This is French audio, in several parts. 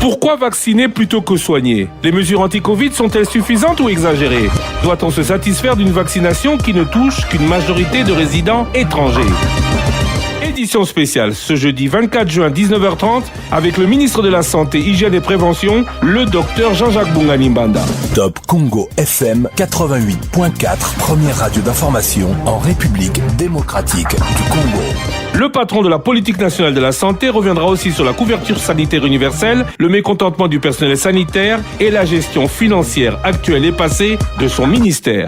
Pourquoi vacciner plutôt que soigner? Les mesures anti-Covid sont-elles suffisantes ou exagérées? Doit-on se satisfaire d'une vaccination qui ne touche qu'une majorité de résidents étrangers? Édition spéciale ce jeudi 24 juin 19h30 avec le ministre de la Santé, Hygiène et Prévention, le docteur Jean-Jacques Bongani Mbanda. Top Congo FM 88.4, première radio d'information en République démocratique du Congo. Le patron de la politique nationale de la santé reviendra aussi sur la couverture sanitaire universelle, le mécontentement du personnel sanitaire et la gestion financière actuelle et passée de son ministère.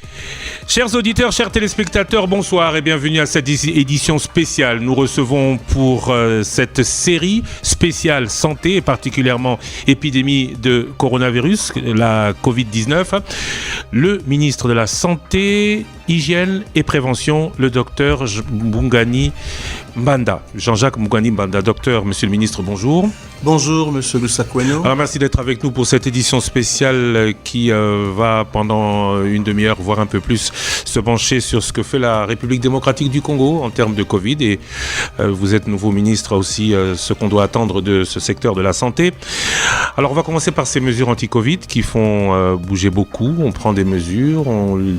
Chers auditeurs, chers téléspectateurs, bonsoir et bienvenue à cette édition spéciale. Nous recevons pour cette série spéciale santé et particulièrement épidémie de coronavirus, la Covid-19, le ministre de la Santé, Hygiène et Prévention, le docteur Bongani Mbanda. Jean-Jacques Bongani Mbanda. Docteur, monsieur le ministre, bonjour. Bonjour, monsieur Lusakweno. Alors, merci d'être avec nous pour cette édition spéciale qui va pendant une demi-heure, voire un peu plus, se pencher sur ce que fait la République démocratique du Congo en termes de Covid. Et vous êtes nouveau ministre aussi, ce qu'on doit attendre de ce secteur de la santé. Alors, on va commencer par ces mesures anti-Covid qui font bouger beaucoup. On prend des mesures, on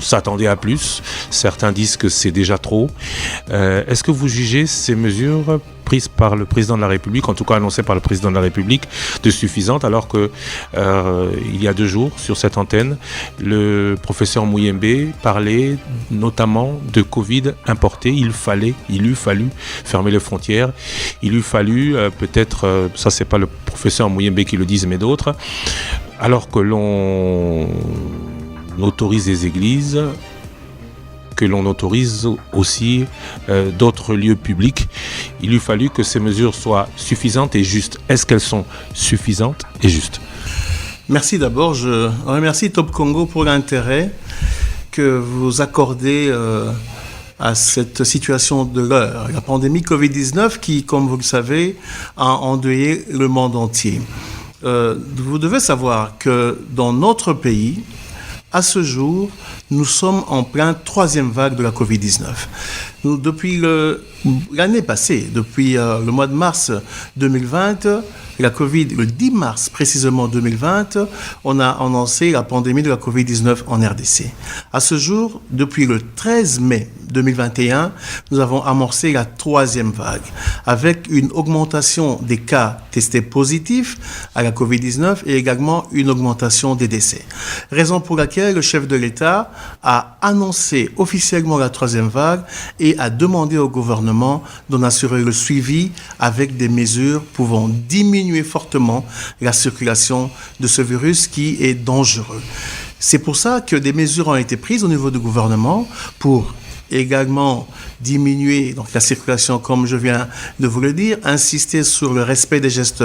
s'attendait à plus. Certains disent que c'est déjà trop. Est-ce que vous jugez ces mesures prises par le président de la République, en tout cas annoncées par le président de la République, de suffisantes, alors que il y a 2 jours, sur cette antenne, le professeur Muyembe parlait notamment de Covid importé. Il eût fallu fermer les frontières. Il eût fallu peut-être, ça c'est pas le professeur Muyembe qui le dise, mais d'autres, alors que l'on autorise les églises, que l'on autorise aussi d'autres lieux publics. Il eût fallu que ces mesures soient suffisantes et justes. Est-ce qu'elles sont suffisantes et justes? Merci d'abord. Je remercie Top Congo pour l'intérêt que vous accordez à cette situation de l'heure. La pandémie Covid-19 qui, comme vous le savez, a endeuillé le monde entier. Vous devez savoir que dans notre pays, à ce jour, nous sommes en plein 3e vague de la Covid-19. Depuis l'année passée, depuis le mois de mars 2020, la Covid, le 10 mars précisément 2020, on a annoncé la pandémie de la Covid-19 en RDC. À ce jour, depuis le 13 mai 2021, nous avons amorcé la 3e vague, avec une augmentation des cas testés positifs à la Covid-19 et également une augmentation des décès. Raison pour laquelle le chef de l'État a annoncé officiellement la 3e vague et a demandé au gouvernement d'en assurer le suivi avec des mesures pouvant diminuer fortement la circulation de ce virus qui est dangereux. C'est pour ça que des mesures ont été prises au niveau du gouvernement pour également diminuer donc la circulation, comme je viens de vous le dire, insister sur le respect des gestes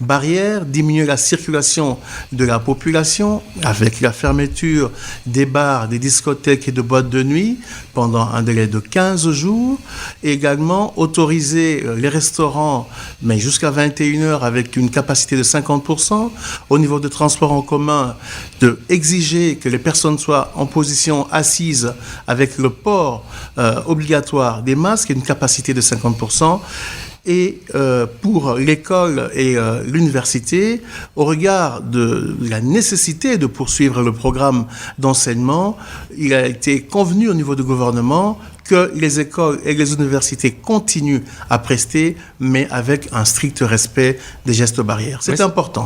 barrières, diminuer la circulation de la population avec la fermeture des bars, des discothèques et de boîtes de nuit pendant un délai de 15 jours, également autoriser les restaurants, mais jusqu'à 21h avec une capacité de 50%, au niveau de transport en commun, de exiger que les personnes soient en position assise avec le port obligatoire des masques et une capacité de 50%. Et pour l'école et l'université, au regard de la nécessité de poursuivre le programme d'enseignement, il a été convenu au niveau du gouvernement que les écoles et les universités continuent à prester, mais avec un strict respect des gestes barrières. C'était important.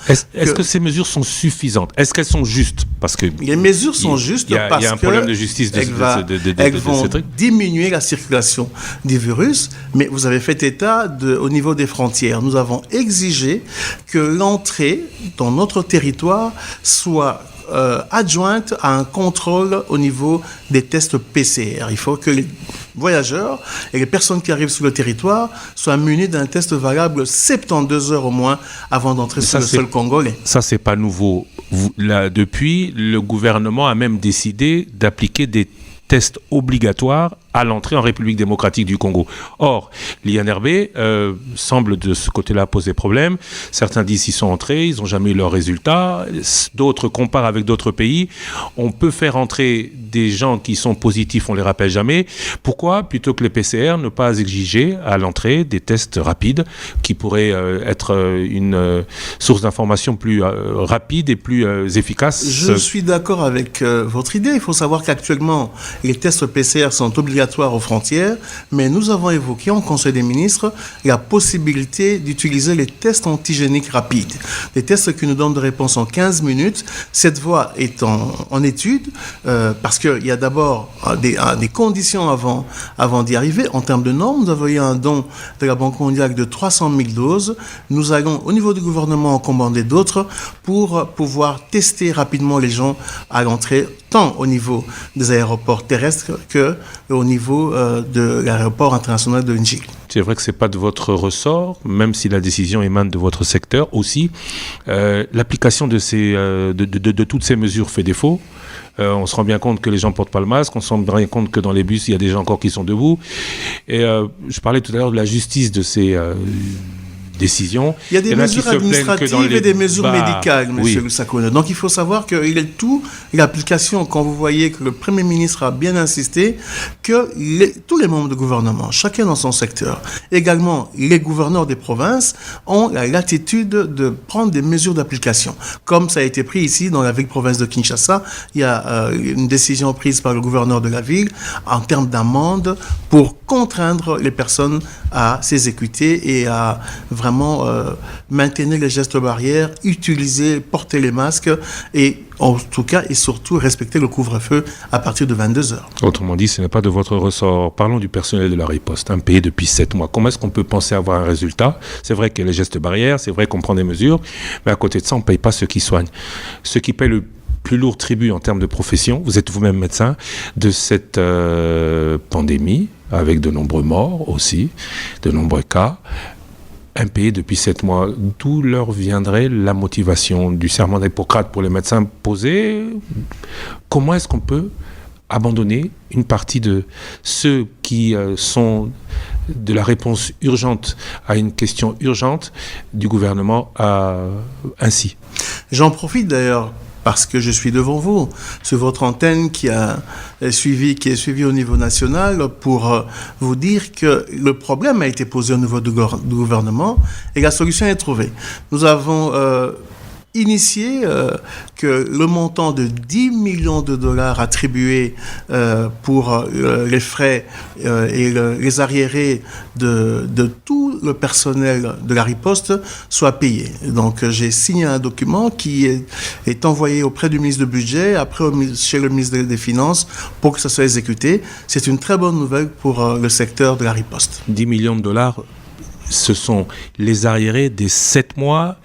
Est-ce que ces mesures sont suffisantes? Est-ce qu'elles sont justes? Parce que les mesures sont justes parce qu'il y a un problème de justice elles vont diminuer la circulation du virus, mais vous avez fait état au niveau des frontières. Nous avons exigé que l'entrée dans notre territoire soit adjointe à un contrôle au niveau des tests PCR. Il faut que les voyageurs et les personnes qui arrivent sur le territoire soient munis d'un test valable 72 heures au moins avant d'entrer sur le sol congolais. Ça, c'est pas nouveau. Depuis, le gouvernement a même décidé d'appliquer des tests obligatoires à l'entrée en République démocratique du Congo. Or, l'INRB semble de ce côté-là poser problème. Certains disent qu'ils sont entrés, ils n'ont jamais eu leurs résultats. D'autres comparent avec d'autres pays. On peut faire entrer des gens qui sont positifs, on ne les rappelle jamais. Pourquoi, plutôt que les PCR, ne pas exiger à l'entrée des tests rapides qui pourraient être une source d'information plus rapide et plus efficace? Je suis d'accord avec votre idée. Il faut savoir qu'actuellement, les tests PCR sont obligatoires aux frontières, mais nous avons évoqué en Conseil des ministres la possibilité d'utiliser les tests antigéniques rapides. Des tests qui nous donnent des réponses en 15 minutes. Cette voie est en étude parce qu'il y a d'abord des conditions avant d'y arriver. En termes de normes, nous avons eu un don de la Banque mondiale de 300 000 doses. Nous allons, au niveau du gouvernement, en commander d'autres pour pouvoir tester rapidement les gens à l'entrée, tant au niveau des aéroports terrestres qu'au niveau de l'aéroport international de Njili. C'est vrai que ce n'est pas de votre ressort, même si la décision émane de votre secteur aussi. L'application de toutes ces mesures fait défaut. On se rend bien compte que les gens ne portent pas le masque, on se rend bien compte que dans les bus, il y a des gens encore qui sont debout. Et je parlais tout à l'heure de la justice de ces décisions. Il y a des mesures administratives et des mesures médicales, monsieur Lusakuna. Donc il faut savoir qu'il est tout l'application, quand vous voyez que le Premier ministre a bien insisté, que tous les membres du gouvernement, chacun dans son secteur, également les gouverneurs des provinces, ont la latitude de prendre des mesures d'application. Comme ça a été pris ici dans la ville province de Kinshasa, il y a une décision prise par le gouverneur de la ville en termes d'amende pour contraindre les personnes à s'exécuter et à vraiment maintenir les gestes barrières, porter les masques et en tout cas et surtout respecter le couvre-feu à partir de 22h. Autrement dit, ce n'est pas de votre ressort. Parlons du personnel de la riposte, un pays depuis 7 mois. Comment est-ce qu'on peut penser avoir un résultat? C'est vrai qu'il y a les gestes barrières, c'est vrai qu'on prend des mesures, mais à côté de ça, on ne paye pas ceux qui soignent. Ceux qui payent le plus lourd tribut en termes de profession, vous êtes vous-même médecin, de cette pandémie, avec de nombreux morts aussi, de nombreux cas, impayés depuis 7 mois. D'où leur viendrait la motivation du serment d'Hippocrate pour les médecins posés? Comment est-ce qu'on peut abandonner une partie de ceux qui sont de la réponse urgente à une question urgente du gouvernement ainsi? J'en profite d'ailleurs parce que je suis devant vous, sur votre antenne qui est suivie au niveau national, pour vous dire que le problème a été posé au niveau du gouvernement et la solution est trouvée. Nous avons initié que le montant de 10 millions de dollars attribués pour les frais et les arriérés de tout le personnel de la riposte soit payé. Donc j'ai signé un document qui est envoyé auprès du ministre du Budget, après chez le ministre des Finances pour que ça soit exécuté. C'est une très bonne nouvelle pour le secteur de la riposte. 10 millions de dollars, ce sont les arriérés des 7 mois.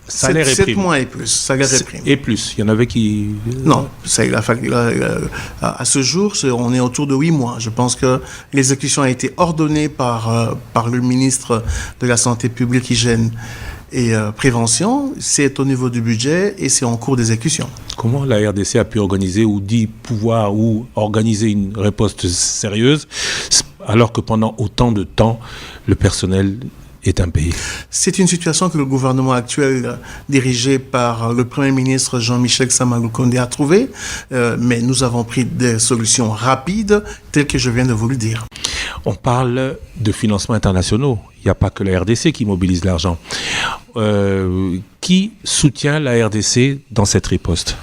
Salaire et prime. 7 mois et plus, salaire et prime. Et plus, il y en avait qui... Non, à ce jour, on est autour de 8 mois. Je pense que l'exécution a été ordonnée par le ministre de la Santé publique, Hygiène et Prévention. C'est au niveau du budget et c'est en cours d'exécution. Comment la RDC a pu organiser ou dit pouvoir ou organiser une riposte sérieuse alors que pendant autant de temps, le personnel est impayé? C'est une situation que le gouvernement actuel, dirigé par le Premier ministre Jean-Michel Sama-Lukonde, a trouvée, mais nous avons pris des solutions rapides, telles que je viens de vous le dire. On parle de financements internationaux. Il n'y a pas que la RDC qui mobilise l'argent. Qui soutient la RDC dans cette riposte?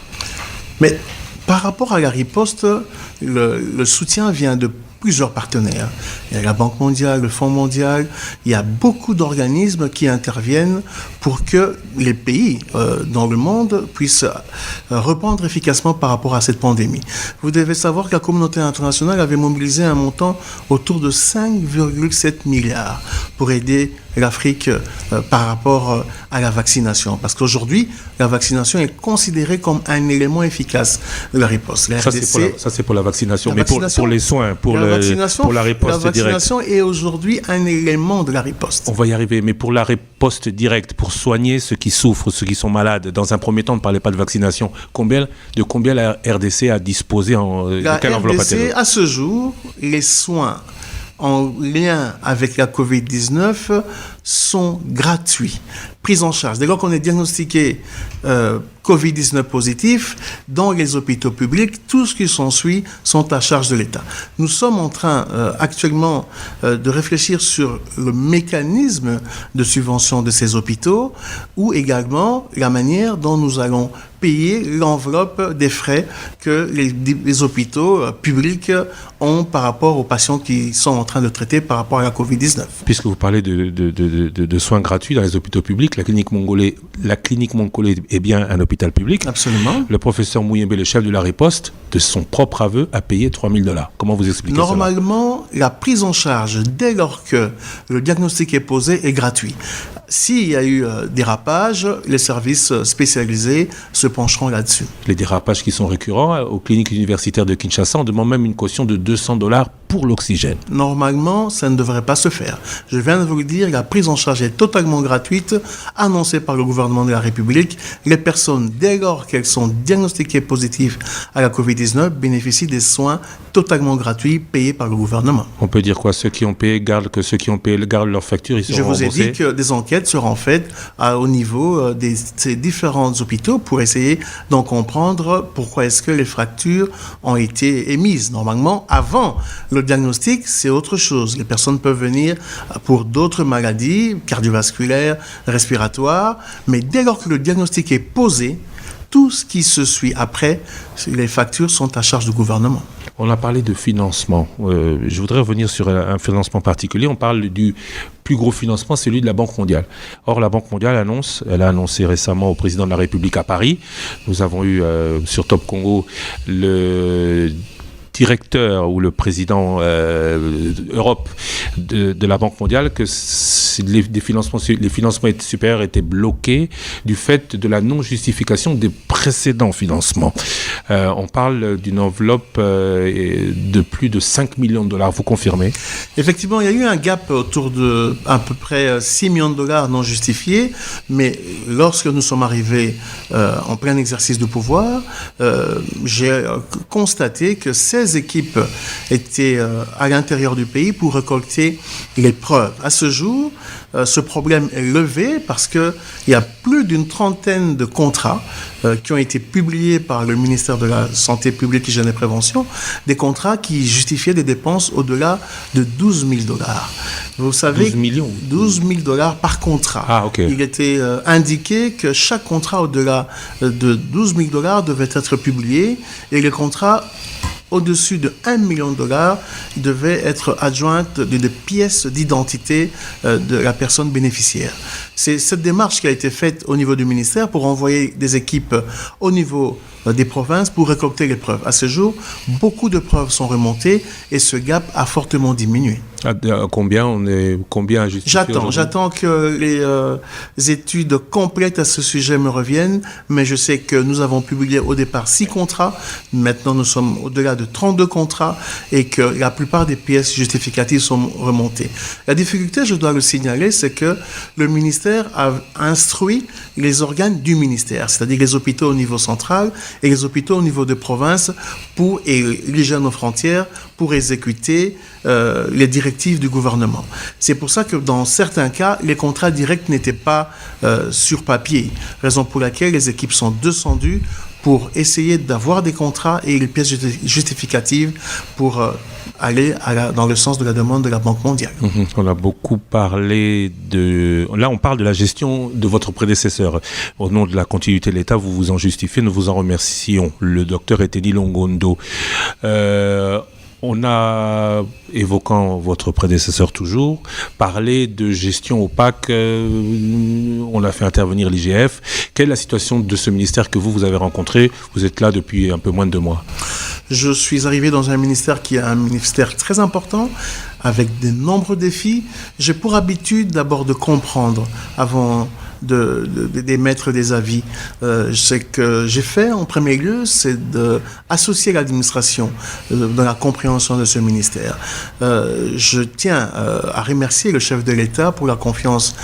Mais par rapport à la riposte, le soutien vient de plusieurs partenaires. Il y a la Banque mondiale, le Fonds mondial, il y a beaucoup d'organismes qui interviennent pour que les pays dans le monde puissent répondre efficacement par rapport à cette pandémie. Vous devez savoir que la communauté internationale avait mobilisé un montant autour de 5,7 milliards pour aider l'Afrique par rapport à la vaccination. Parce qu'aujourd'hui, la vaccination est considérée comme un élément efficace de la riposte. Ça, c'est pour la vaccination. Mais pour les soins, pour pour la riposte directe. La vaccination est aujourd'hui un élément de la riposte. On va y arriver, mais pour la riposte directe, pour soigner ceux qui souffrent, ceux qui sont malades, dans un premier temps, on ne parlait pas de vaccination. De combien la RDC a disposé La quelle enveloppe RDC, à ce jour, les soins en lien avec la Covid-19 sont gratuits, pris en charge. Dès lors qu'on est diagnostiqué Covid-19 positif, dans les hôpitaux publics, tout ce qui s'ensuit sont à charge de l'État. Nous sommes en train actuellement de réfléchir sur le mécanisme de subvention de ces hôpitaux ou également la manière dont nous allons payer l'enveloppe des frais que les hôpitaux publics ont par rapport aux patients qui sont en train de traiter par rapport à la Covid-19. Puisque vous parlez de soins gratuits dans les hôpitaux publics, la clinique Mongolais est bien un hôpital public. Absolument. Le professeur Mouyembe, le chef de la riposte, de son propre aveu, a payé $3,000. Comment vous expliquez cela ? Normalement, la prise en charge, dès lors que le diagnostic est posé, est gratuit. S'il y a eu dérapage, les services spécialisés se pencheront là-dessus. Les dérapages qui sont récurrents aux cliniques universitaires de Kinshasa, on demande même une caution de $200 pour l'oxygène. Normalement, ça ne devrait pas se faire. Je viens de vous le dire, la prise en charge est totalement gratuite, annoncée par le gouvernement de la République. Les personnes, dès lors qu'elles sont diagnostiquées positives à la Covid-19, bénéficient des soins totalement gratuits payés par le gouvernement. On peut dire quoi ? Ceux qui ont payé gardent leurs factures, ils seront remboursés. Je vous ai dit que des enquêtes seront faites au niveau de ces différents hôpitaux pour essayer d'en comprendre pourquoi est-ce que les fractures ont été émises. Normalement, avant le diagnostic, c'est autre chose. Les personnes peuvent venir pour d'autres maladies cardiovasculaires, respiratoires, mais dès lors que le diagnostic est posé, tout ce qui se suit après, les factures sont à charge du gouvernement. On a parlé de financement. Je voudrais revenir sur un financement particulier. On parle du plus gros financement, celui de la Banque mondiale. Or, la Banque mondiale elle a annoncé récemment au président de la République à Paris. Nous avons eu sur Top Congo le directeur ou le président Europe de la Banque mondiale que les financements supérieurs étaient bloqués du fait de la non-justification des précédents financements. On parle d'une enveloppe de plus de $5 millions. Vous confirmez ? Effectivement, il y a eu un gap autour de à peu près $6 millions non justifiés, mais lorsque nous sommes arrivés en plein exercice de pouvoir, j'ai constaté que 16 équipes étaient à l'intérieur du pays pour récolter les preuves. À ce jour, ce problème est levé parce qu'il y a plus d'une trentaine de contrats qui ont été publiés par le ministère de la Santé publique, Hygiène et Prévention, des contrats qui justifiaient des dépenses au-delà de $12 000. Vous savez, 12 millions. $12 000 par contrat. Ah, ok. Il était indiqué que chaque contrat au-delà de $12 000 devait être publié et les contrats au-dessus de $1 million devait être adjointe d'une pièce d'identité de la personne bénéficiaire. C'est cette démarche qui a été faite au niveau du ministère pour envoyer des équipes au niveau des provinces pour récolter les preuves. À ce jour, beaucoup de preuves sont remontées et ce gap a fortement diminué. Combien à justifier aujourd'hui ? J'attends que les études complètes à ce sujet me reviennent, mais je sais que nous avons publié au départ 6 contrats. Maintenant, nous sommes au-delà de 32 contrats et que la plupart des pièces justificatives sont remontées. La difficulté, je dois le signaler, c'est que le ministère a instruit les organes du ministère, c'est-à-dire les hôpitaux au niveau central et les hôpitaux au niveau de province et l'hygiène aux frontières pour exécuter les directives du gouvernement. C'est pour ça que dans certains cas, les contrats directs n'étaient pas sur papier, raison pour laquelle les équipes sont descendues pour essayer d'avoir des contrats et les pièces justificatives pour aller dans le sens de la demande de la Banque mondiale. On a beaucoup parlé Là, on parle de la gestion de votre prédécesseur. Au nom de la continuité de l'État, vous vous en justifiez, nous vous en remercions. Le docteur Eteni Longondo. On a, évoquant votre prédécesseur toujours, parlé de gestion opaque, on a fait intervenir l'IGF. Quelle est la situation de ce ministère que vous avez rencontré ? Vous êtes là depuis un peu moins de 2 mois. Je suis arrivé dans un ministère qui est un ministère très important, avec de nombreux défis. J'ai pour habitude d'abord de comprendre avant d'émettre des avis. Ce que j'ai fait en premier lieu, c'est d'associer l'administration dans la compréhension de ce ministère. Je tiens à remercier le chef de l'État pour la confiance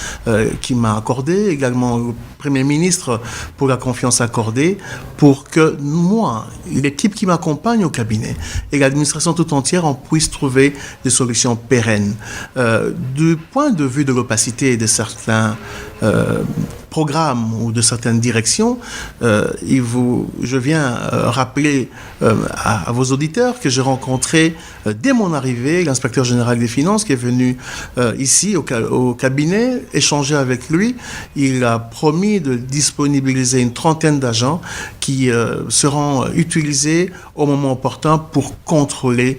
qu'il m'a accordée, également le Premier ministre pour la confiance accordée, pour que moi, l'équipe qui m'accompagne au cabinet et l'administration tout entière, on puisse trouver des solutions pérennes. Du point de vue de l'opacité de certains programmes ou de certaines directions, je viens rappeler à vos auditeurs que j'ai rencontré dès mon arrivée l'inspecteur général des finances qui est venu ici au cabinet échanger avec lui. Il a promis de disponibiliser une trentaine d'agents qui seront utilisés au moment opportun pour contrôler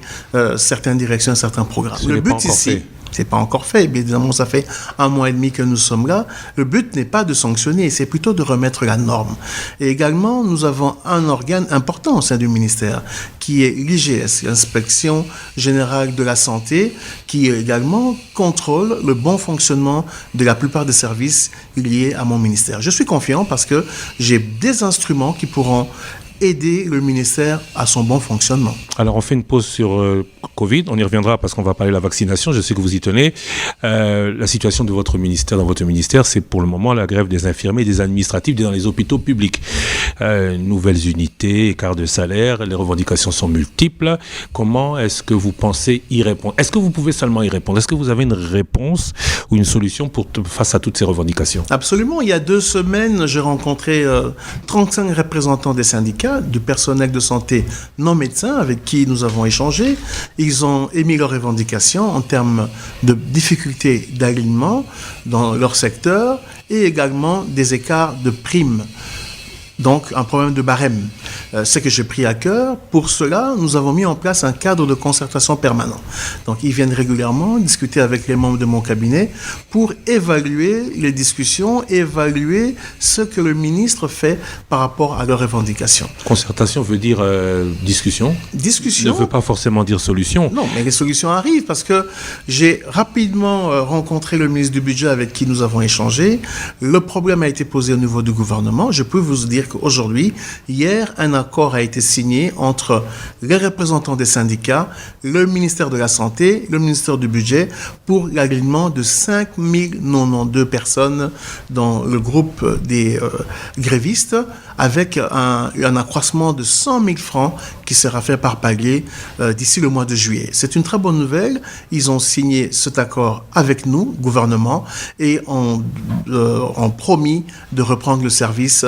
certaines directions et certains programmes. Le but ici, c'est pas encore fait, évidemment, ça fait 1 mois et demi que nous sommes là. Le but n'est pas de sanctionner, c'est plutôt de remettre la norme. Et également, nous avons un organe important au sein du ministère, qui est l'IGS, l'Inspection Générale de la Santé, qui également contrôle le bon fonctionnement de la plupart des services liés à mon ministère. Je suis confiant parce que j'ai des instruments qui pourront aider le ministère à son bon fonctionnement. Alors on fait une pause sur Covid, on y reviendra parce qu'on va parler de la vaccination, je sais que vous y tenez. La situation de votre ministère, dans votre ministère, c'est pour le moment la grève des infirmiers et des administratifs dans les hôpitaux publics. Nouvelles unités, écart de salaire, les revendications sont multiples. Comment est-ce que vous pensez y répondre? Est-ce que vous pouvez seulement y répondre? Est-ce que vous avez une réponse ou une solution face à toutes ces revendications? Absolument. Il y a 2 semaines, j'ai rencontré 35 représentants des syndicats, du personnel de santé non médecins avec qui nous avons échangé. Ils ont émis leurs revendications en termes de difficultés d'alignement dans leur secteur et également des écarts de primes. Donc, un problème de barème. C'est que j'ai pris à cœur. Pour cela, nous avons mis en place un cadre de concertation permanent. Donc, ils viennent régulièrement discuter avec les membres de mon cabinet pour évaluer les discussions, évaluer ce que le ministre fait par rapport à leurs revendications. Concertation veut dire discussion. Discussion. Ne veut pas forcément dire solution. Non, mais les solutions arrivent parce que j'ai rapidement rencontré le ministre du Budget avec qui nous avons échangé. Le problème a été posé au niveau du gouvernement. Je peux vous dire qu'aujourd'hui, hier, un accord a été signé entre les représentants des syndicats, le ministère de la Santé, le ministère du Budget pour l'alignement de 5092 personnes dans le groupe des grévistes avec un accroissement de 100 000 francs qui sera fait par palier d'ici le mois de juillet. C'est une très bonne nouvelle. Ils ont signé cet accord avec nous, gouvernement, et ont promis de reprendre le service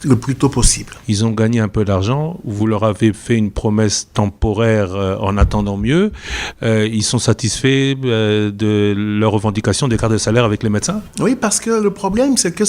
le plus tôt possible. Ils ont gagné un peu d'argent. Vous leur avez fait une promesse temporaire en attendant mieux. Ils sont satisfaits de leur revendication d'écart de salaire avec les médecins? Oui, parce que le problème, c'est que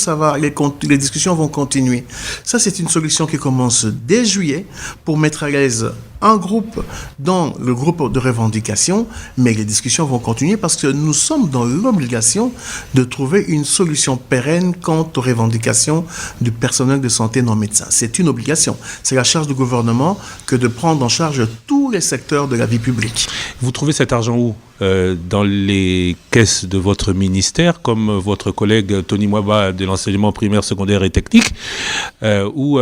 les discussions vont continuer. Ça, c'est une solution qui commence dès juillet pour mettre à l'aise un groupe dans le groupe de revendication, mais les discussions vont continuer parce que nous sommes dans l'obligation de trouver une solution pérenne quant aux revendications du personnel de santé non médecin. C'est une obligation. C'est la charge du gouvernement que de prendre en charge tous les secteurs de la vie publique. Vous trouvez cet argent où? Dans les caisses de votre ministère, comme votre collègue Tony Mwaba de l'enseignement primaire, secondaire et technique, ou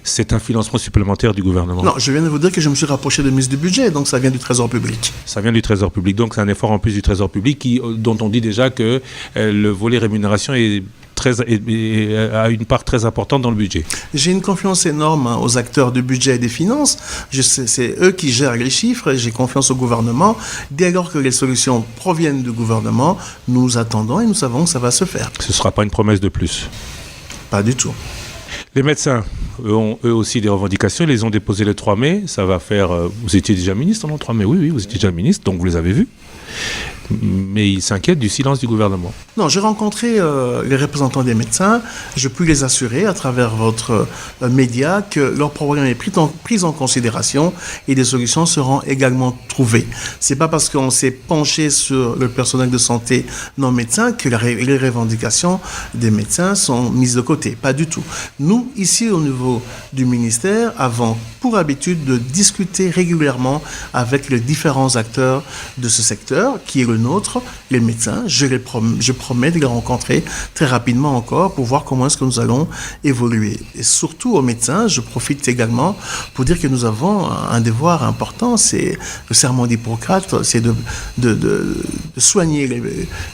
c'est un financement supplémentaire du gouvernement? Non, je viens de vous dire que je me suis rapproché du ministre du Budget, donc ça vient du Trésor public. Ça vient du Trésor public, donc c'est un effort en plus du Trésor public dont on dit déjà que le volet rémunération a une part très importante dans le budget. J'ai une confiance énorme aux acteurs du budget et des finances. C'est eux qui gèrent les chiffres. J'ai confiance au gouvernement. Dès lors que les solutions proviennent du gouvernement, nous attendons et nous savons que ça va se faire. Ce ne sera pas une promesse de plus? Pas du tout. Les médecins ont eux aussi des revendications. Ils les ont déposées le 3 mai. Ça va faire... vous étiez déjà ministre le 3 mai? Oui, vous étiez déjà ministre, donc vous les avez vus. Mais ils s'inquiètent du silence du gouvernement. Non, j'ai rencontré les représentants des médecins. Je peux les assurer à travers votre média que leur problème est pris en considération et des solutions seront également trouvées. C'est pas parce qu'on s'est penché sur le personnel de santé non médecin que les revendications des médecins sont mises de côté. Pas du tout. Nous, ici au niveau du ministère, avons pour habitude de discuter régulièrement avec les différents acteurs de ce secteur, qui est le nôtre, les médecins. Je promets de les rencontrer très rapidement encore pour voir comment est-ce que nous allons évoluer. Et surtout aux médecins, je profite également pour dire que nous avons un devoir important, c'est le serment d'Hippocrate, c'est de soigner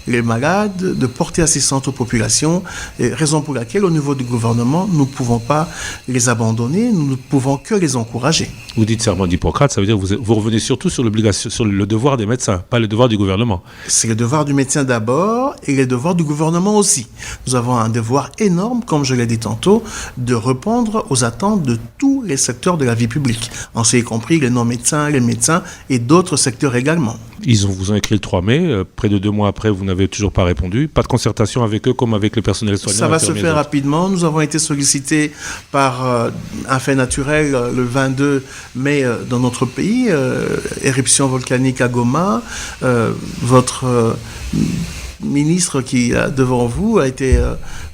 les malades, de porter assistance aux populations, et raison pour laquelle au niveau du gouvernement, nous ne pouvons pas les abandonner, nous ne pouvons que les encourager. Vous dites serment d'Hippocrate, ça veut dire que vous revenez surtout sur l'obligation, sur le devoir des médecins, pas le devoir du gouvernement. C'est le devoir du médecin d'abord et le devoir du gouvernement aussi. Nous avons un devoir énorme, comme je l'ai dit tantôt, de répondre aux attentes de tous les secteurs de la vie publique, en ce y compris les non-médecins, les médecins et d'autres secteurs également. Vous ont écrit le 3 mai, près de 2 mois après, vous n'avez toujours pas répondu. Pas de concertation avec eux comme avec le personnel soignant. Ça va se faire rapidement. Nous avons été sollicités par un fait naturel le 22 mai dans notre pays, éruption volcanique à Goma. Votre ministre qui est devant vous a été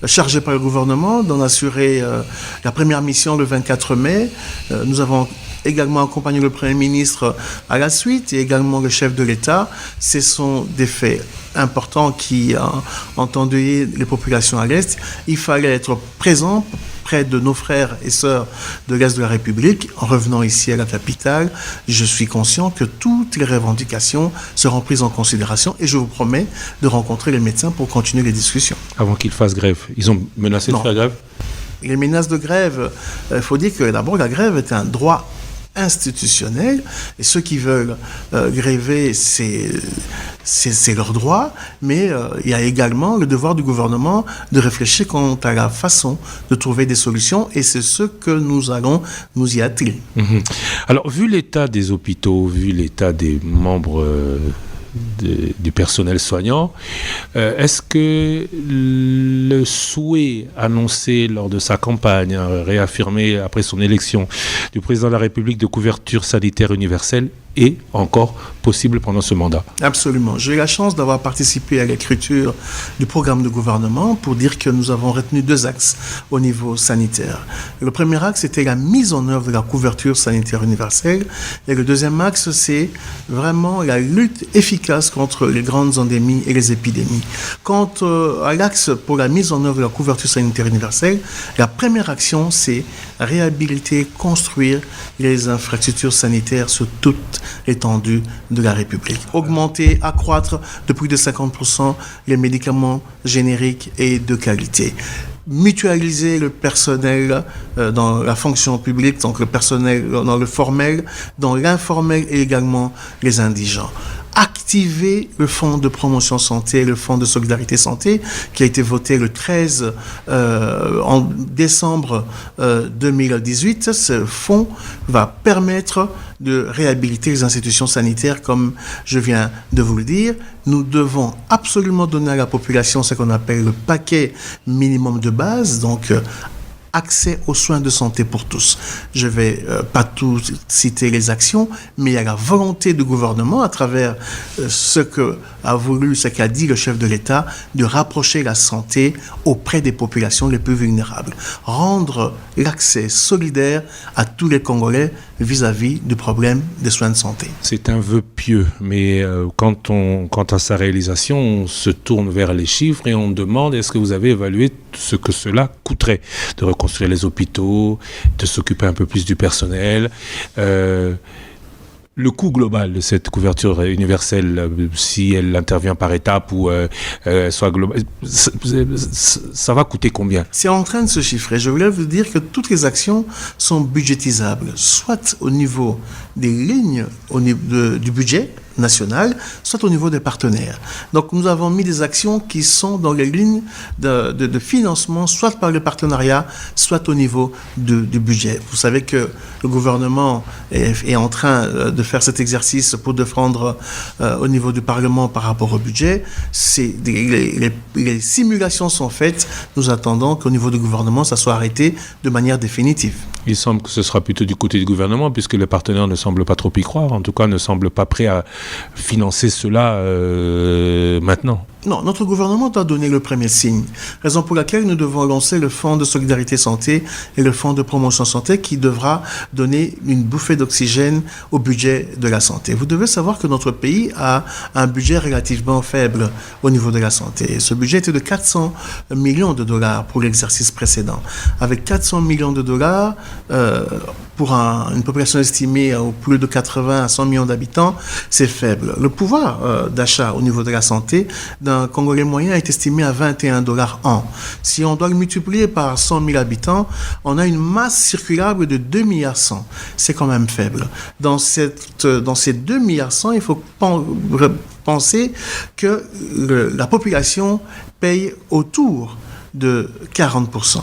chargé par le gouvernement d'en assurer la première mission le 24 mai. Nous avons également accompagné le Premier ministre à la suite et également le chef de l'État. Ce sont des faits importants qui ont endeuillé les populations à l'Est. Il fallait être présent près de nos frères et sœurs de l'Est de la République. En revenant ici à la capitale, je suis conscient que toutes les revendications seront prises en considération et je vous promets de rencontrer les médecins pour continuer les discussions. Avant qu'ils fassent grève, ils ont menacé de faire grève ? Les menaces de grève, il faut dire que d'abord la grève est un droit institutionnel et ceux qui veulent gréver, c'est leur droit, mais il y a également le devoir du gouvernement de réfléchir quant à la façon de trouver des solutions et c'est ce que nous allons nous y atteler. Alors, vu l'état des hôpitaux, vu l'état des membres du personnel soignant, est-ce que le souhait annoncé lors de sa campagne, réaffirmé après son élection, du président de la République de couverture sanitaire universelle est encore possible pendant ce mandat? Absolument. J'ai eu la chance d'avoir participé à l'écriture du programme de gouvernement pour dire que nous avons retenu 2 axes au niveau sanitaire. Le premier axe, c'était la mise en œuvre de la couverture sanitaire universelle et le deuxième axe, c'est vraiment la lutte efficace contre les grandes endémies et les épidémies. Quant à l'axe pour la mise en œuvre de la couverture sanitaire universelle, la première action, c'est réhabiliter, construire les infrastructures sanitaires sur toute l'étendue de la République. Augmenter, accroître de plus de 50% les médicaments génériques et de qualité. Mutualiser le personnel dans la fonction publique, donc le personnel dans le formel, dans l'informel et également les indigents. Activer le fonds de promotion santé, le fonds de solidarité santé, qui a été voté le 13 en décembre 2018. Ce fonds va permettre de réhabiliter les institutions sanitaires, comme je viens de vous le dire. Nous devons absolument donner à la population ce qu'on appelle le paquet minimum de base, donc accès aux soins de santé pour tous. Je ne vais pas tout citer les actions, mais il y a la volonté du gouvernement, à travers ce qu'a dit le chef de l'État, de rapprocher la santé auprès des populations les plus vulnérables. Rendre l'accès solidaire à tous les Congolais vis-à-vis du problème des soins de santé. C'est un vœu pieux, mais quant à sa réalisation, on se tourne vers les chiffres et on demande est-ce que vous avez évalué ce que cela coûterait de reconstruire les hôpitaux, de s'occuper un peu plus du personnel. Le coût global de cette couverture universelle, si elle intervient par étapes ou soit globale, ça va coûter combien? C'est en train de se chiffrer. Je voulais vous dire que toutes les actions sont budgétisables, soit au niveau des lignes au niveau du budget national, soit au niveau des partenaires. Donc nous avons mis des actions qui sont dans les lignes de financement, soit par le partenariat, soit au niveau du budget. Vous savez que le gouvernement est en train de faire cet exercice pour défendre au niveau du Parlement par rapport au budget. Les simulations sont faites. Nous attendons qu'au niveau du gouvernement, ça soit arrêté de manière définitive. Il semble que ce sera plutôt du côté du gouvernement, puisque les partenaires ne semblent pas trop y croire, en tout cas ne semblent pas prêts à financer cela maintenant. Non, notre gouvernement doit donner le premier signe. Raison pour laquelle nous devons lancer le Fonds de solidarité santé et le Fonds de promotion santé qui devra donner une bouffée d'oxygène au budget de la santé. Vous devez savoir que notre pays a un budget relativement faible au niveau de la santé. Ce budget était de 400 millions de dollars pour l'exercice précédent. Avec 400 millions de dollars, pour une population estimée à plus de 80 à 100 millions d'habitants, c'est faible. Le pouvoir d'achat au niveau de la santé d'un Congolais moyen est estimé à 21 $ an. Si on doit le multiplier par 100 000 habitants, on a une masse circulable de 2,1 milliards. C'est quand même faible. Dans ces 2,1 milliards, il faut penser que la population paye autour de 40%.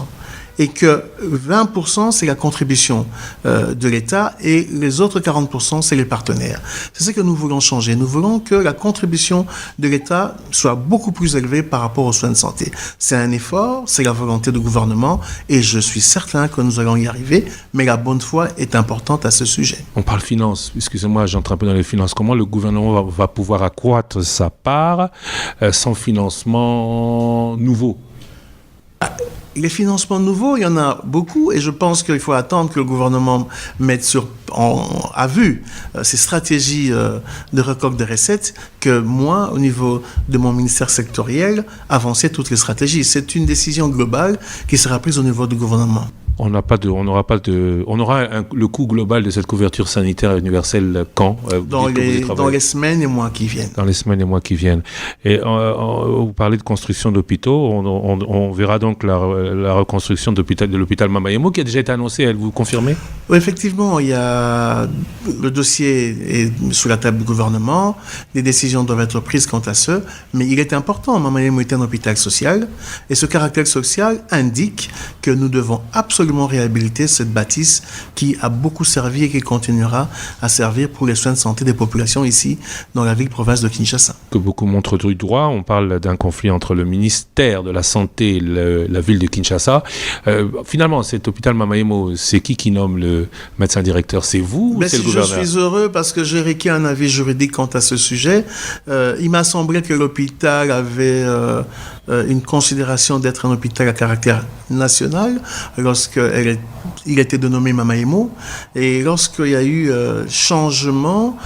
Et que 20% c'est la contribution de l'État et les autres 40% c'est les partenaires. C'est ce que nous voulons changer. Nous voulons que la contribution de l'État soit beaucoup plus élevée par rapport aux soins de santé. C'est un effort, c'est la volonté du gouvernement et je suis certain que nous allons y arriver, mais la bonne foi est importante à ce sujet. On parle finances, excusez-moi, j'entre un peu dans les finances. Comment le gouvernement va pouvoir accroître sa part sans financement nouveau ? Les financements nouveaux, il y en a beaucoup et je pense qu'il faut attendre que le gouvernement mette à vue ces stratégies de recueil de recettes que moi, au niveau de mon ministère sectoriel, avancer toutes les stratégies. C'est une décision globale qui sera prise au niveau du gouvernement. On aura le coût global de cette couverture sanitaire universelle quand dans les semaines et mois qui viennent. Dans les semaines et mois qui viennent. Et vous parlez de construction d'hôpitaux. On verra donc la reconstruction de l'hôpital Mama-Yemo qui a déjà été annoncée. Elle vous confirmez ? Oui, effectivement, le dossier est sous la table du gouvernement. Des décisions doivent être prises quant à ce. Mais il est important. Mama-Yemo est un hôpital social et ce caractère social indique que nous devons absolument réhabiliter cette bâtisse qui a beaucoup servi et qui continuera à servir pour les soins de santé des populations ici dans la ville-province de Kinshasa. Que beaucoup montrent du droit, on parle d'un conflit entre le ministère de la Santé et la ville de Kinshasa. Finalement, cet hôpital Mama-Yemo, c'est qui nomme le médecin directeur ? C'est vous ou c'est le gouverneur ? Je suis heureux parce que j'ai requis un avis juridique quant à ce sujet. Il m'a semblé que l'hôpital avait une considération d'être un hôpital à caractère national lorsqu'il était dénommé Mama-Yemo. Et lorsqu'il y a eu changement,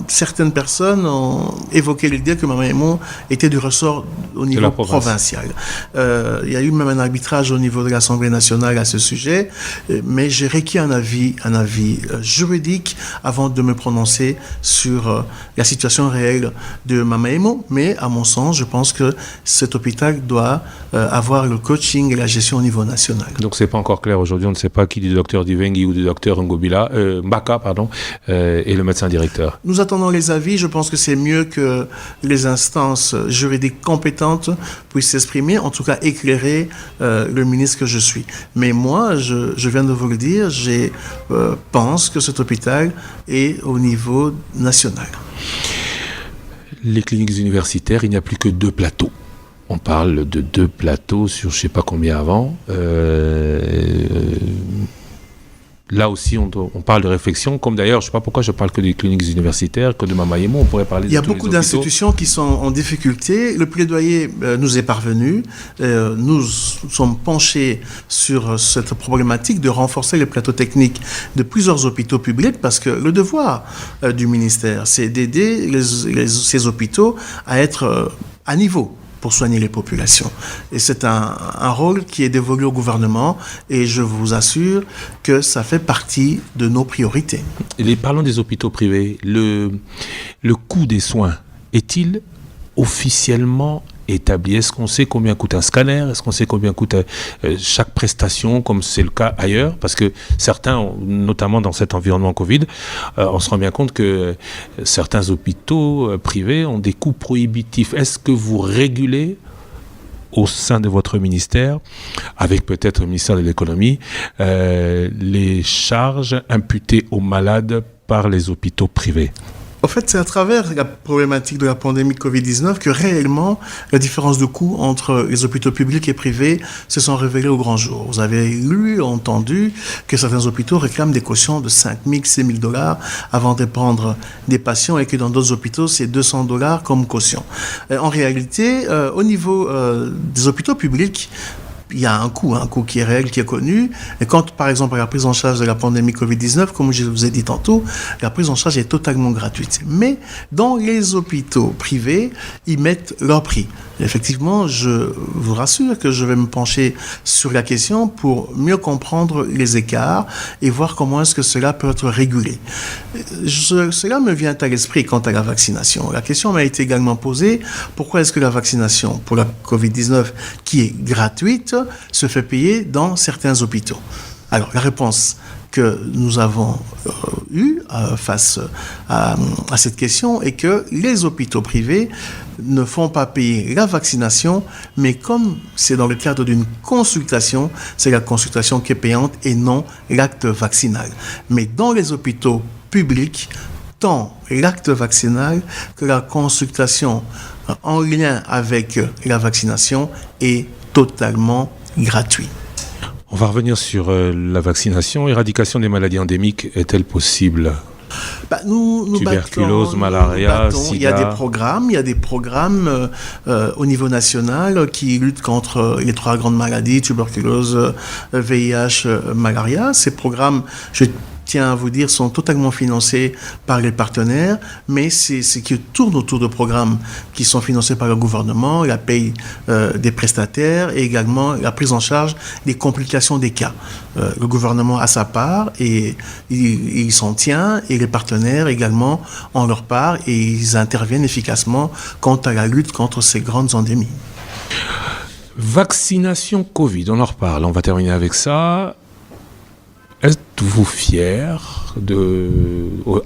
certaines personnes ont évoqué l'idée que Mama-Yemo était du ressort au niveau provincial. Il y a eu même un arbitrage au niveau de l'Assemblée nationale à ce sujet, mais j'ai requis un avis juridique avant de me prononcer sur la situation réelle de Mama-Yemo. Mais à mon sens, je pense que cet hôpital doit avoir le coaching et la gestion au niveau national. Donc c'est pas encore clair aujourd'hui, on ne sait pas qui du docteur Divengi ou du docteur Mbaka est le médecin directeur. Nous attendons les avis, je pense que c'est mieux que les instances juridiques compétentes puissent s'exprimer, en tout cas éclairer le ministre que je suis. Mais moi, je viens de vous le dire, je pense que cet hôpital est au niveau national. Les cliniques universitaires, il n'y a plus que 2 plateaux. On parle de 2 plateaux sur je ne sais pas combien avant. Là aussi, on parle de réflexion, comme d'ailleurs, je ne sais pas pourquoi je parle que des cliniques universitaires, que de Mama-Yemo, on pourrait parler de tous les hôpitaux. Il y a beaucoup d'institutions qui sont en difficulté. Le plaidoyer nous est parvenu. Nous sommes penchés sur cette problématique de renforcer les plateaux techniques de plusieurs hôpitaux publics parce que le devoir du ministère, c'est d'aider ces hôpitaux à être à niveau pour soigner les populations. Et c'est un rôle qui est dévolu au gouvernement et je vous assure que ça fait partie de nos priorités. Parlons des hôpitaux privés. Le coût des soins est-il officiellement établi? Est-ce qu'on sait combien coûte un scanner? Est-ce qu'on sait combien coûte chaque prestation, comme c'est le cas ailleurs? Parce que certains, notamment dans cet environnement Covid, on se rend bien compte que certains hôpitaux privés ont des coûts prohibitifs. Est-ce que vous régulez au sein de votre ministère, avec peut-être le ministère de l'économie, les charges imputées aux malades par les hôpitaux privés? En fait, c'est à travers la problématique de la pandémie de Covid-19 que réellement la différence de coût entre les hôpitaux publics et privés se sont révélées au grand jour. Vous avez lu, entendu que certains hôpitaux réclament des cautions de 5 000, 6 000 dollars avant de prendre des patients et que dans d'autres hôpitaux, c'est 200 dollars comme caution. En réalité, au niveau des hôpitaux publics, il y a un coût qui est réel, qui est connu. Et quand, par exemple, la prise en charge de la pandémie Covid-19, comme je vous ai dit tantôt, la prise en charge est totalement gratuite. Mais dans les hôpitaux privés, ils mettent leur prix. Et effectivement, je vous rassure que je vais me pencher sur la question pour mieux comprendre les écarts et voir comment est-ce que cela peut être régulé. Cela me vient à l'esprit quant à la vaccination. La question m'a été également posée, pourquoi est-ce que la vaccination pour la Covid-19, qui est gratuite, se fait payer dans certains hôpitaux? Alors, la réponse que nous avons eue face à cette question est que les hôpitaux privés ne font pas payer la vaccination, mais comme c'est dans le cadre d'une consultation, c'est la consultation qui est payante et non l'acte vaccinal. Mais dans les hôpitaux publics, tant l'acte vaccinal que la consultation en lien avec la vaccination est totalement gratuit. On va revenir sur la vaccination. Éradication des maladies endémiques est-elle possible ? Nous tuberculose, malaria, sida. Il y a des programmes au niveau national qui luttent contre les 3 grandes maladies, tuberculose, VIH, malaria. Ces programmes, je tiens à vous dire, sont totalement financés par les partenaires, mais c'est ce qui tourne autour de programmes qui sont financés par le gouvernement, la paye des prestataires et également la prise en charge des complications des cas. Le gouvernement a sa part et il s'en tient, et les partenaires également ont leur part et ils interviennent efficacement quant à la lutte contre ces grandes endémies. Vaccination Covid, on en reparle, on va terminer avec ça. Êtes-vous fier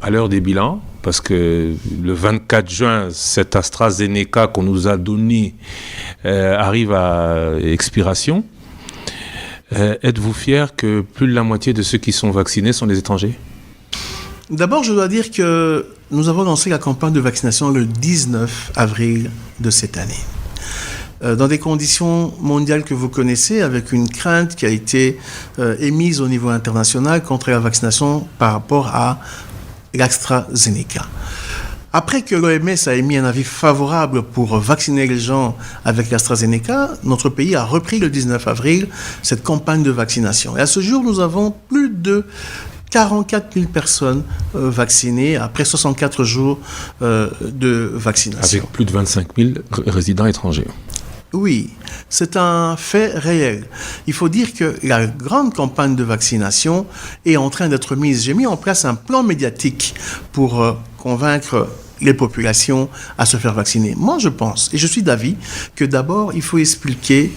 à l'heure des bilans? Parce que le 24 juin, cet AstraZeneca qu'on nous a donné arrive à expiration. Êtes-vous fier que plus de la moitié de ceux qui sont vaccinés sont des étrangers? D'abord, je dois dire que nous avons lancé la campagne de vaccination le 19 avril de cette année. Dans des conditions mondiales que vous connaissez, avec une crainte qui a été émise au niveau international contre la vaccination par rapport à l'AstraZeneca. Après que l'OMS a émis un avis favorable pour vacciner les gens avec l'AstraZeneca, notre pays a repris le 19 avril cette campagne de vaccination. Et à ce jour, nous avons plus de 44 000 personnes vaccinées après 64 jours de vaccination. Avec plus de 25 000 résidents étrangers. Oui, c'est un fait réel. Il faut dire que la grande campagne de vaccination est en train d'être mise. J'ai mis en place un plan médiatique pour convaincre les populations à se faire vacciner. Moi, je pense, et je suis d'avis, que d'abord, il faut expliquer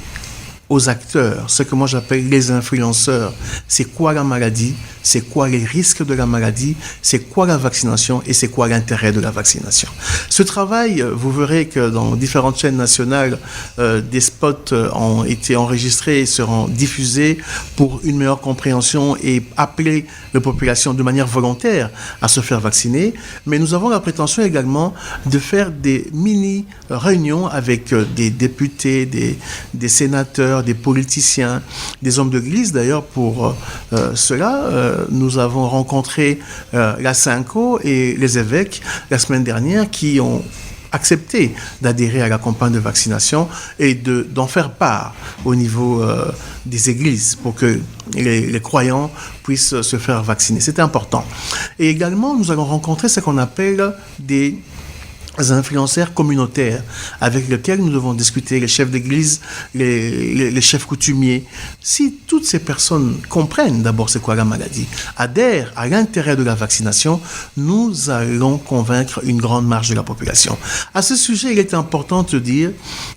aux acteurs, ce que moi j'appelle les influenceurs, c'est quoi la maladie, c'est quoi les risques de la maladie, c'est quoi la vaccination et c'est quoi l'intérêt de la vaccination. Ce travail, vous verrez que dans différentes chaînes nationales, des spots ont été enregistrés et seront diffusés pour une meilleure compréhension et appeler la population de manière volontaire à se faire vacciner. Mais nous avons la prétention également de faire des mini-réunions avec des députés, des sénateurs, des politiciens, des hommes de l'Église. D'ailleurs, pour cela, nous avons rencontré la Synco et les évêques la semaine dernière qui ont accepté d'adhérer à la campagne de vaccination et d'en faire part au niveau des églises pour que les croyants puissent se faire vacciner. C'est important. Et également, nous allons rencontrer ce qu'on appelle des influenceurs communautaires avec lesquels nous devons discuter, les chefs d'église, les chefs coutumiers. Si toutes ces personnes comprennent d'abord c'est quoi la maladie, adhèrent à l'intérêt de la vaccination, nous allons convaincre une grande marge de la population. À ce sujet, il est important de dire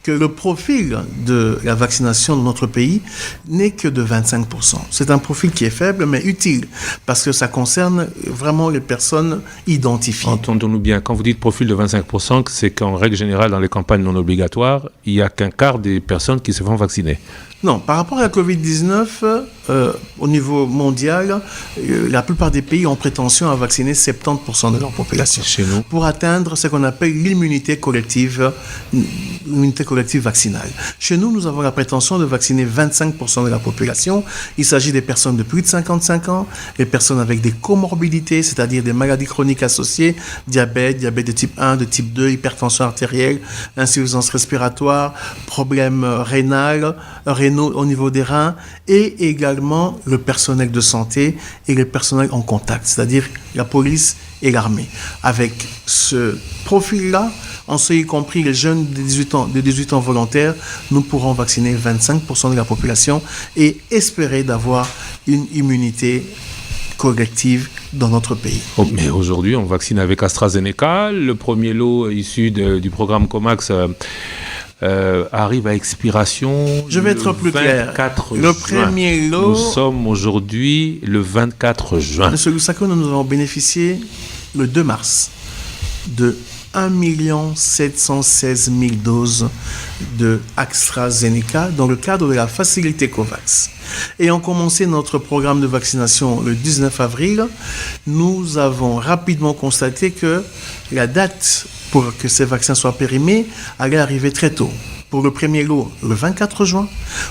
que le profil de la vaccination dans notre pays n'est que de 25%. C'est un profil qui est faible mais utile parce que ça concerne vraiment les personnes identifiées. Entendons-nous bien, quand vous dites profil de 25%, c'est qu'en règle générale, dans les campagnes non obligatoires, il n'y a qu'un quart des personnes qui se font vacciner. Non, par rapport à la Covid-19, au niveau mondial, la plupart des pays ont prétention à vacciner 70% de leur population. Chez nous. Pour atteindre ce qu'on appelle l'immunité collective vaccinale. Chez nous, nous avons la prétention de vacciner 25% de la population. Il s'agit des personnes de plus de 55 ans, les personnes avec des comorbidités, c'est-à-dire des maladies chroniques associées, diabète de type 1, de type 2, hypertension artérielle, insuffisance respiratoire, problèmes rénaux au niveau des reins, et également le personnel de santé et le personnel en contact, c'est-à-dire la police et l'armée. Avec ce profil-là, en ce y compris les jeunes de 18 ans volontaires, nous pourrons vacciner 25% de la population et espérer d'avoir une immunité collective dans notre pays. Mais aujourd'hui, on vaccine avec AstraZeneca. Le premier lot issu du programme COMAX arrive à expiration. Je vais être plus clair. Le premier lot... Nous sommes aujourd'hui le 24 juin. Monsieur Lusako, nous avons bénéficié le 2 mars de 1 716 000 doses de AstraZeneca dans le cadre de la facilité COVAX. Ayant commencé notre programme de vaccination le 19 avril, nous avons rapidement constaté que la date pour que ces vaccins soient périmés allait arriver très tôt. Pour le premier lot, le 24 juin,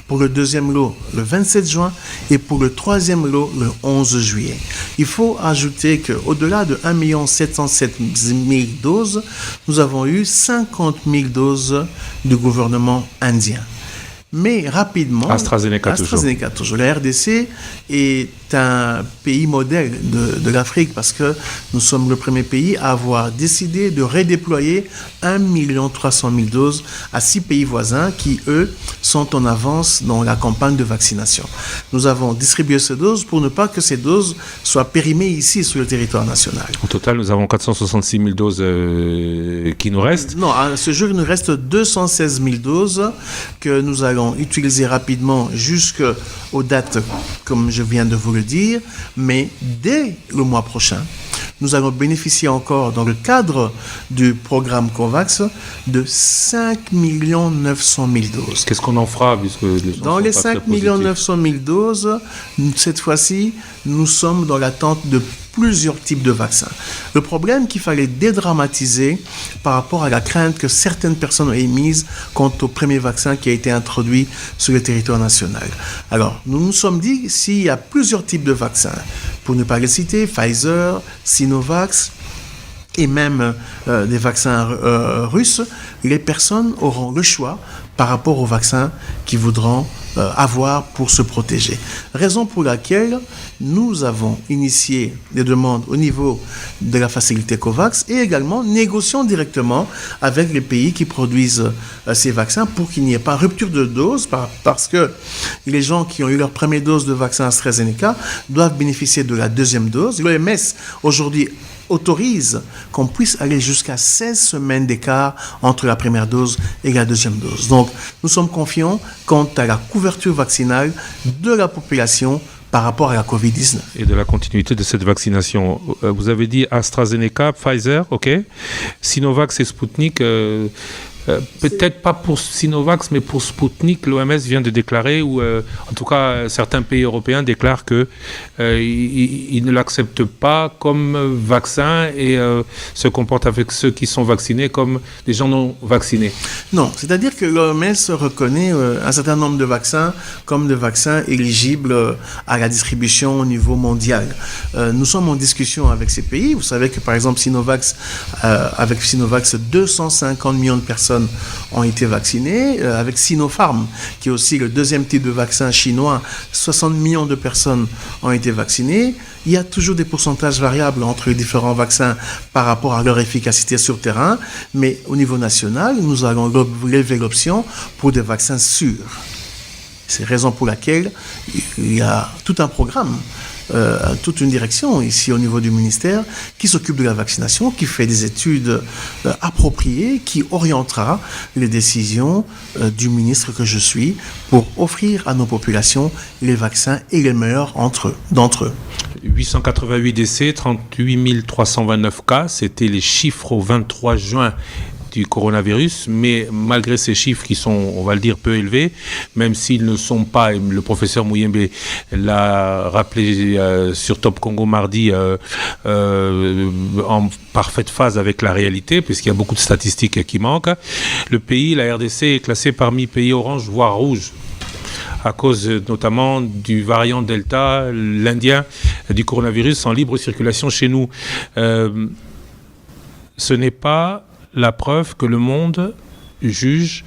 pour le deuxième lot, le 27 juin, et pour le troisième lot, le 11 juillet. Il faut ajouter qu'au-delà de 1 707 000 doses, nous avons eu 50 000 doses du gouvernement indien. Mais rapidement, AstraZeneca toujours. La RDC est un pays modèle de l'Afrique parce que nous sommes le premier pays à avoir décidé de redéployer 1 300 000 doses à 6 pays voisins qui, eux, sont en avance dans la campagne de vaccination. Nous avons distribué ces doses pour ne pas que ces doses soient périmées ici sur le territoire national. Au total, nous avons 466 000 doses qui nous restent. Non, à ce jour, il nous reste 216 000 doses que nous allons utiliser rapidement jusqu'aux dates, comme je viens de vous le dire, mais dès le mois prochain, nous allons bénéficier encore, dans le cadre du programme COVAX, de 5 900 000 doses. Qu'est-ce qu'on en fera dans les 5 900 000 doses, cette fois-ci, nous sommes dans l'attente de plusieurs types de vaccins. Le problème qu'il fallait dédramatiser par rapport à la crainte que certaines personnes ont émise quant au premier vaccin qui a été introduit sur le territoire national. Alors, nous nous sommes dit, s'il y a plusieurs types de vaccins, pour ne pas les citer, Pfizer, Sinovac, et même des vaccins russes, les personnes auront le choix par rapport aux vaccins qu'ils voudront avoir pour se protéger. Raison pour laquelle nous avons initié des demandes au niveau de la facilité COVAX et également négocions directement avec les pays qui produisent ces vaccins pour qu'il n'y ait pas rupture de dose parce que les gens qui ont eu leur première dose de vaccin AstraZeneca doivent bénéficier de la deuxième dose. L'OMS aujourd'hui autorise qu'on puisse aller jusqu'à 16 semaines d'écart entre la première dose et la deuxième dose. Donc, nous sommes confiants quant à la couverture vaccinale de la population par rapport à la Covid-19. Et de la continuité de cette vaccination. Vous avez dit AstraZeneca, Pfizer, ok. Sinovac et Sputnik, peut-être pas pour Sinovac, mais pour Sputnik, l'OMS vient de déclarer, ou en tout cas certains pays européens déclarent qu'ils ne l'acceptent pas comme vaccin et se comportent avec ceux qui sont vaccinés comme des gens non vaccinés. Non, c'est-à-dire que l'OMS reconnaît un certain nombre de vaccins comme des vaccins éligibles à la distribution au niveau mondial. Nous sommes en discussion avec ces pays. Vous savez que par exemple avec Sinovac, 250 millions de personnes ont été vaccinées. Avec Sinopharm, qui est aussi le deuxième type de vaccin chinois, 60 millions de personnes ont été vaccinées. Il y a toujours des pourcentages variables entre les différents vaccins par rapport à leur efficacité sur terrain, mais au niveau national, nous allons lever l'option pour des vaccins sûrs. C'est la raison pour laquelle il y a tout un programme, toute une direction ici au niveau du ministère qui s'occupe de la vaccination, qui fait des études appropriées, qui orientera les décisions du ministre que je suis pour offrir à nos populations les vaccins et les meilleurs d'entre eux. 888 décès, 38 329 cas, c'était les chiffres au 23 juin du coronavirus, mais malgré ces chiffres qui sont, on va le dire, peu élevés, même s'ils ne sont pas, et le professeur Mouyembe l'a rappelé sur Top Congo mardi, en parfaite phase avec la réalité, puisqu'il y a beaucoup de statistiques qui manquent, le pays, la RDC, est classé parmi pays orange, voire rouge, à cause notamment du variant Delta, l'Indien, du coronavirus en libre circulation chez nous. Ce n'est pas la preuve que le monde juge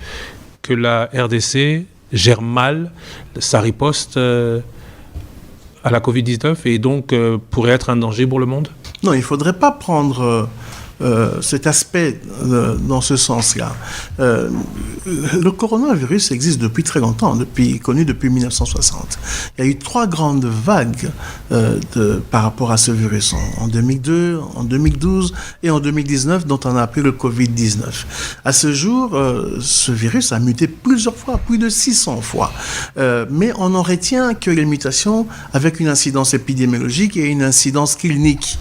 que la RDC gère mal sa riposte à la Covid-19 et donc pourrait être un danger pour le monde ? Non, il ne faudrait pas prendre cet aspect dans ce sens-là. Le coronavirus existe depuis très longtemps, connu depuis 1960. Il y a eu 3 grandes vagues par rapport à ce virus, en 2002, en 2012 et en 2019, dont on a appelé le Covid-19. À ce jour, ce virus a muté plusieurs fois, plus de 600 fois. Mais on n'en retient que les mutations avec une incidence épidémiologique et une incidence clinique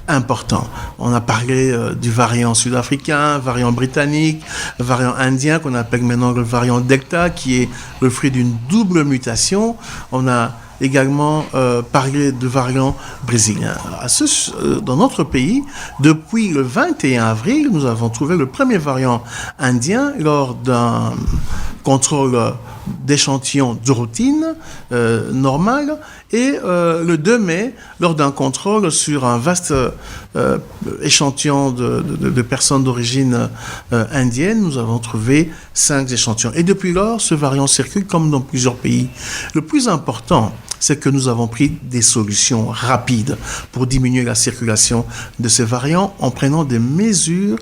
important. On a parlé du variant sud-africain, variant britannique, variant indien qu'on appelle maintenant le variant Delta, qui est le fruit d'une double mutation. On a également parlé de variant brésilien. Dans notre pays, depuis le 21 avril, nous avons trouvé le premier variant indien lors d'un contrôle d'échantillons de routine normal et le 2 mai, lors d'un contrôle sur un vaste échantillon de personnes d'origine indienne, nous avons trouvé 5 échantillons. Et depuis lors, ce variant circule comme dans plusieurs pays. Le plus important, c'est que nous avons pris des solutions rapides pour diminuer la circulation de ces variants en prenant des mesures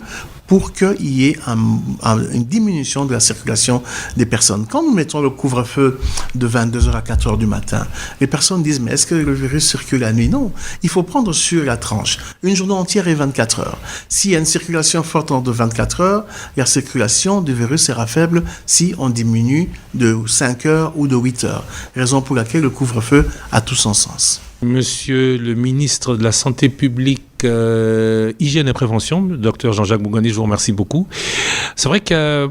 pour qu'il y ait une diminution de la circulation des personnes. Quand nous mettons le couvre-feu de 22h à 4h du matin, les personnes disent « Mais est-ce que le virus circule la nuit ?» Non, il faut prendre sur la tranche. Une journée entière et 24 heures. S'il y a une circulation forte en de 24 heures, la circulation du virus sera faible si on diminue de 5 heures ou de 8 heures. Raison pour laquelle le couvre-feu a tout son sens. Monsieur le ministre de la Santé publique, Hygiène et Prévention, le docteur Jean-Jacques Bougani, je vous remercie beaucoup. C'est vrai que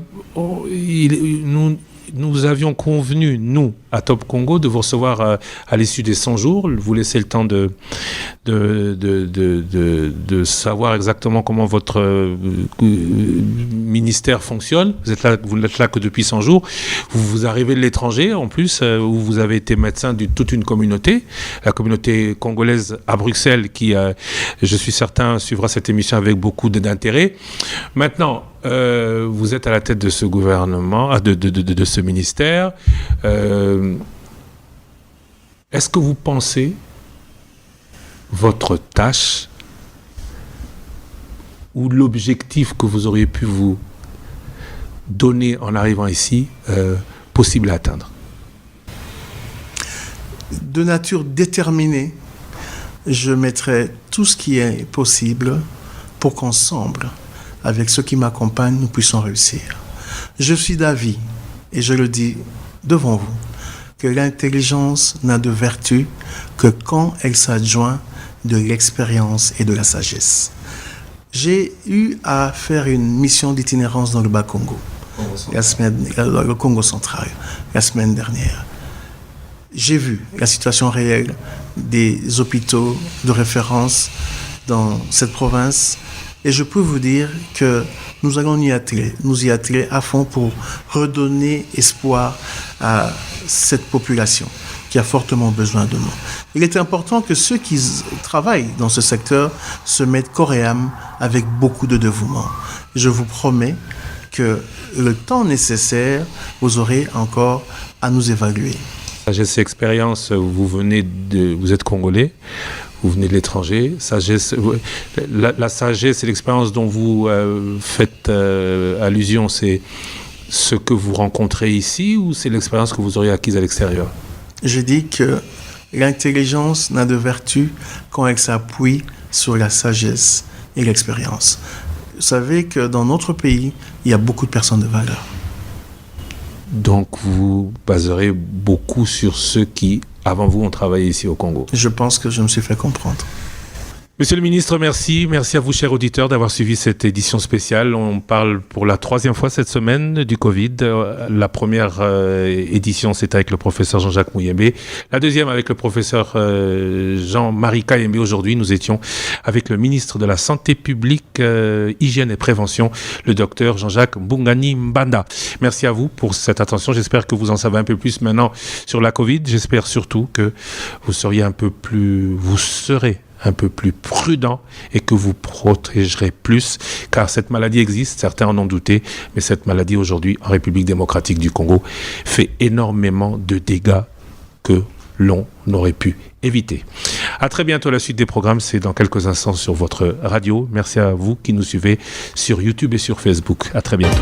nous avions convenu, nous, à Top Congo, de vous recevoir à l'issue des 100 jours, vous laisser le temps de savoir exactement comment votre ministère fonctionne. Vous n'êtes là que depuis 100 jours. Vous arrivez de l'étranger, en plus, où vous avez été médecin de toute une communauté, la communauté congolaise à Bruxelles, qui, je suis certain, suivra cette émission avec beaucoup d'intérêt. Maintenant, vous êtes à la tête de ce gouvernement, de ce ministère. Est-ce que vous pensez votre tâche ou l'objectif que vous auriez pu vous donner en arrivant ici possible à atteindre? De nature déterminée, je mettrai tout ce qui est possible pour qu'ensemble, avec ceux qui m'accompagnent, nous puissions réussir. Je suis d'avis, et je le dis devant vous, que l'intelligence n'a de vertu que quand elle s'adjoint de l'expérience et de la sagesse. J'ai eu à faire une mission d'itinérance dans le Bas-Congo, le Congo central, la semaine dernière. J'ai vu la situation réelle des hôpitaux de référence dans cette province et je peux vous dire que nous allons nous y atteler à fond pour redonner espoir à cette population qui a fortement besoin de nous. Il est important que ceux qui travaillent dans ce secteur se mettent corps et âme avec beaucoup de dévouement. Je vous promets que le temps nécessaire, vous aurez encore à nous évaluer. Sagesse et expérience, vous êtes congolais, vous venez de l'étranger. La sagesse et l'expérience dont vous faites allusion, c'est ce que vous rencontrez ici ou c'est l'expérience que vous auriez acquise à l'extérieur? Je dis que l'intelligence n'a de vertu quand elle s'appuie sur la sagesse et l'expérience. Vous savez que dans notre pays, il y a beaucoup de personnes de valeur. Donc vous baserez beaucoup sur ceux qui, avant vous, ont travaillé ici au Congo. Je pense que je me suis fait comprendre. Monsieur le ministre, merci. Merci à vous, chers auditeurs, d'avoir suivi cette édition spéciale. On parle pour la 3e fois cette semaine du Covid. La première édition, c'était avec le professeur Jean-Jacques Mouyembe. La deuxième, avec le professeur Jean-Marie Kayembe. Aujourd'hui, nous étions avec le ministre de la Santé publique, Hygiène et Prévention, le docteur Jean-Jacques Mbungani Mbanda. Merci à vous pour cette attention. J'espère que vous en savez un peu plus maintenant sur la Covid. J'espère surtout que vous serez un peu plus prudent et que vous protégerez plus, car cette maladie existe, certains en ont douté, mais cette maladie aujourd'hui en République démocratique du Congo fait énormément de dégâts que l'on aurait pu éviter. À très bientôt. La suite des programmes, c'est dans quelques instants sur votre radio. Merci à vous qui nous suivez sur YouTube et sur Facebook. À très bientôt.